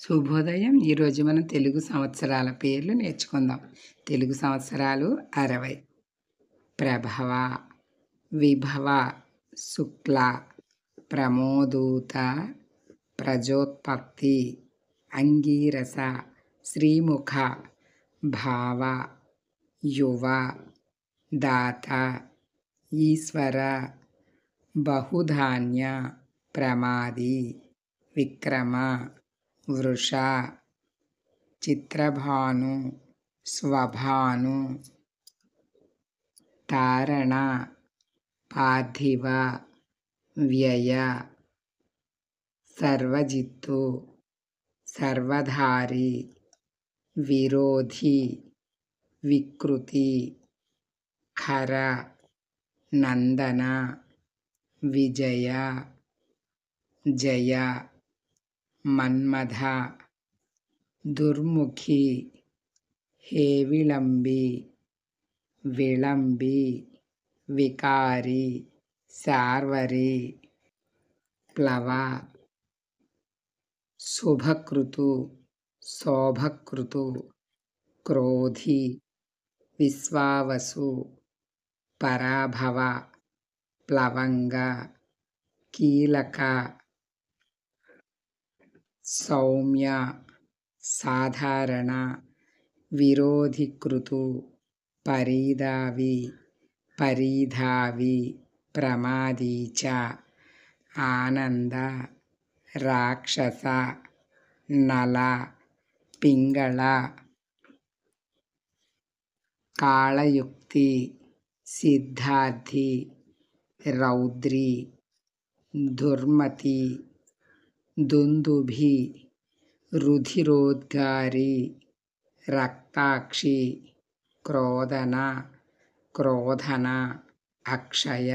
శుభోదయం. ఈరోజు మనం తెలుగు సంవత్సరాల పేర్లు నేర్చుకుందాం. తెలుగు సంవత్సరాలు 60. ప్రభవ, విభవ, శుక్ల, ప్రమోదూత, ప్రజోత్పత్తి, అంగీరస, శ్రీముఖ, భావ, యువ, దాత, ఈశ్వర, బహుధాన్య, ప్రమాది, విక్రమ, వృష, చిత్రభాను, స్వభాను, తారణ, పార్థివ, వ్యయ, సర్వజిత్తు, సర్వధారి, విరోధి, వికృతి, ఖర, నందన, విజయ, జయ, మన్మథ, దుర్ముఖి, హేవిళంబి, విళంబి, వికారి, శార్వరి, ప్లవ, శుభకృతు, శోభకృతు, క్రోధి, విశ్వావసు, పరాభవ, ప్లవంగ, కీలక, సౌమ్య, సాధారణ, విరోధికృతు, పరీదావి, పరీధావి, ప్రమాదీచ, ఆనంద, రాక్షస, నల, పింగళ, కాళయుక్తి, సిద్ధార్థి, రౌద్రి, దుర్మతి, దుందుభి, రుధిరోద్గారి, రక్తాక్షి, క్రోధన, క్రోధన, అక్షయ,